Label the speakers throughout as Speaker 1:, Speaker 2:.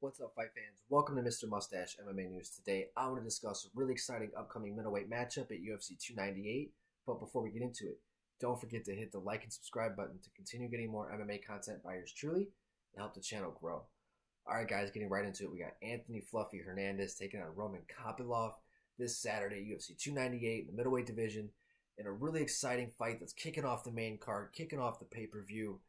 Speaker 1: What's up, fight fans? Welcome to Mr. Mustache MMA News. Today, I want to discuss a really exciting upcoming middleweight matchup at UFC 298. But before we get into it, don't forget to hit the like and subscribe button to continue getting more MMA content by yours truly and help the channel grow. Alright guys, getting right into it, we got Anthony Fluffy Hernandez taking on Roman Kopylov this Saturday, UFC 298 in the middleweight division, in a really exciting fight that's kicking off the main card, kicking off the pay-per-view.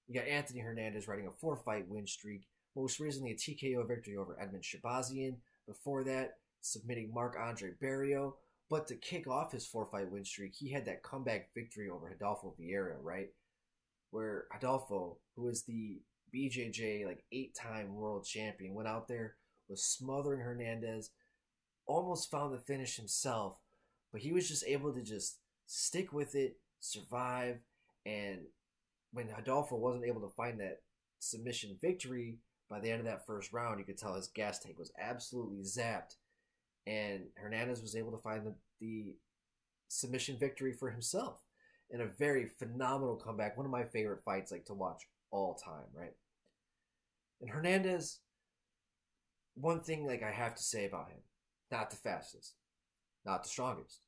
Speaker 1: You got Anthony Hernandez riding a 4-fight win streak. Most recently, a TKO victory over Edmund Shabazian. Before that, submitting Marc-Andre Barrios. But to kick off his 4-fight win streak, he had that comeback victory over Rodolfo Vieira, right? Where Rodolfo, who is the BJJ 8-time world champion, went out there, was smothering Hernandez, almost found the finish himself, but he was just able to just stick with it, survive, and when Rodolfo wasn't able to find that submission victory, by the end of that first round, you could tell his gas tank was absolutely zapped. And Hernandez was able to find the submission victory for himself in a very phenomenal comeback. One of my favorite fights to watch all time, right? And Hernandez, one thing I have to say about him, not the fastest, not the strongest,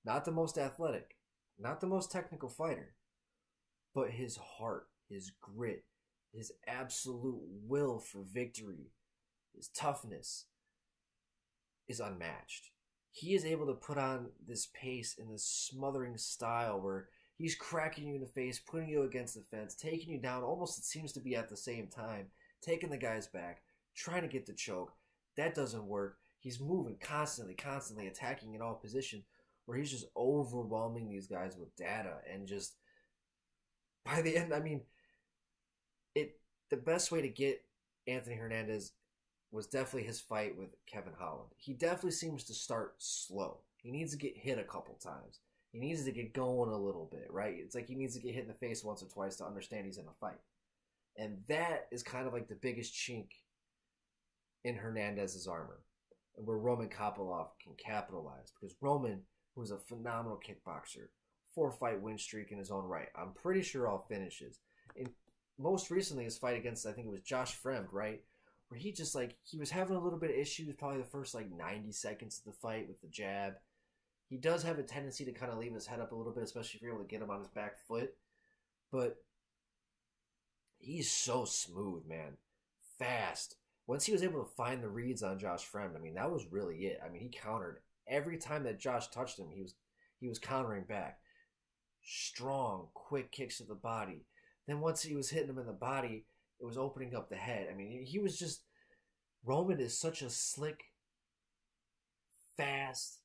Speaker 1: not the most athletic, not the most technical fighter, but his heart, his grit, his absolute will for victory, his toughness is unmatched. He is able to put on this pace in this smothering style where he's cracking you in the face, putting you against the fence, taking you down, almost it seems to be at the same time, taking the guy's back, trying to get the choke. That doesn't work. He's moving constantly, attacking in all positions where he's just overwhelming these guys with data. And just by the end, the best way to get Anthony Hernandez was definitely his fight with Kevin Holland. He definitely seems to start slow. He needs to get hit a couple times. He needs to get going a little bit, right? It's like he needs to get hit in the face once or twice to understand he's in a fight. And that is kind of the biggest chink in Hernandez's armor, and where Roman Kopylov can capitalize. Because Roman, who's a phenomenal kickboxer, 4-fight win streak in his own right, I'm pretty sure all finishes. And most recently, his fight against, I think it was Josh Fremd, right? Where he just, he was having a little bit of issues probably the first, 90 seconds of the fight with the jab. He does have a tendency to kind of leave his head up a little bit, especially if you're able to get him on his back foot. But he's so smooth, man. Fast. Once he was able to find the reads on Josh Fremd, that was really it. He countered. Every time that Josh touched him, he was countering back. Strong, quick kicks to the body. Then once he was hitting him in the body, it was opening up the head. He was just... Roman is such a slick, fast,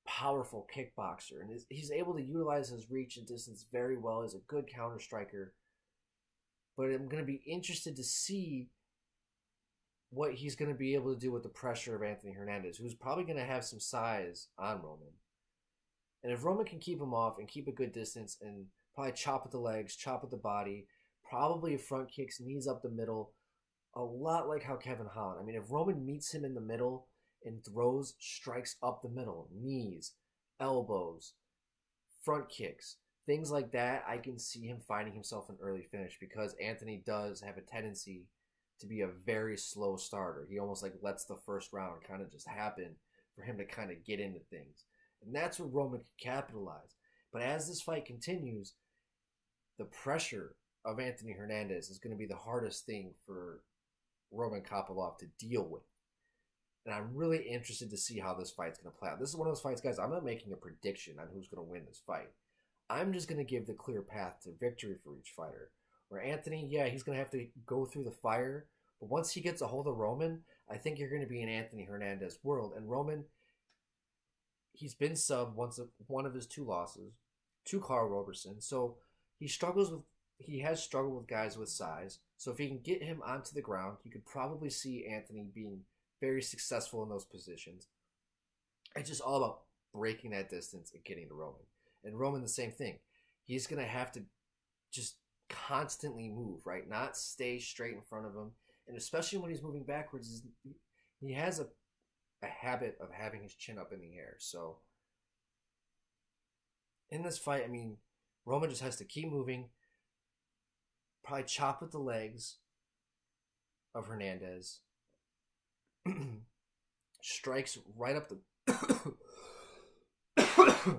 Speaker 1: powerful kickboxer. And he's able to utilize his reach and distance very well. He's a good counter striker. But I'm going to be interested to see what he's going to be able to do with the pressure of Anthony Hernandez, who's probably going to have some size on Roman. And if Roman can keep him off and keep a good distance and probably chop at the legs, chop at the body, probably front kicks, knees up the middle, a lot like how Kevin Holland. If Roman meets him in the middle and throws strikes up the middle, knees, elbows, front kicks, things like that, I can see him finding himself an early finish because Anthony does have a tendency to be a very slow starter. He almost lets the first round kind of just happen for him to kind of get into things. And that's where Roman can capitalize. But as this fight continues, the pressure of Anthony Hernandez is going to be the hardest thing for Roman Kopylov to deal with. And I'm really interested to see how this fight's going to play out. This is one of those fights, guys, I'm not making a prediction on who's going to win this fight. I'm just going to give the clear path to victory for each fighter. Where Anthony, yeah, he's going to have to go through the fire. But once he gets a hold of Roman, I think you're going to be in Anthony Hernandez world. And Roman, he's been subbed one of his 2 losses to Carl Roberson. So he has struggled with guys with size. So if he can get him onto the ground, you could probably see Anthony being very successful in those positions. It's just all about breaking that distance and getting to Roman. And Roman, the same thing. He's going to have to just constantly move, right? Not stay straight in front of him. And especially when he's moving backwards, he has a habit of having his chin up in the air. So in this fight, Roman just has to keep moving, probably chop with the legs of Hernandez, strikes right up the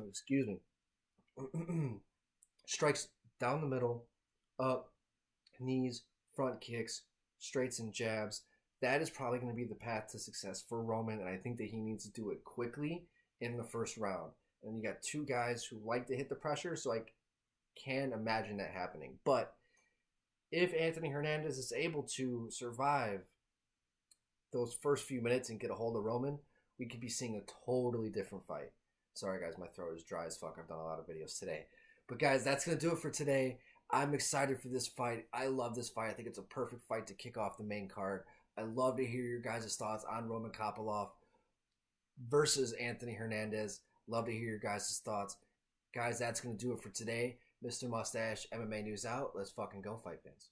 Speaker 1: excuse me. Strikes down the middle, up, knees, front kicks, straights and jabs. That is probably going to be the path to success for Roman, and I think that he needs to do it quickly in the first round. And you got two guys who like to hit the pressure, so I can imagine that happening. But if Anthony Hernandez is able to survive those first few minutes and get a hold of Roman, we could be seeing a totally different fight. Sorry, guys, my throat is dry as fuck. I've done a lot of videos today. But, guys, that's going to do it for today. I'm excited for this fight. I love this fight. I think it's a perfect fight to kick off the main card. I love to hear your guys' thoughts on Roman Kopylov versus Anthony Hernandez. Love to hear your guys' thoughts. Guys, that's going to do it for today. Mr. Mustache, MMA News out. Let's fucking go, fight fans.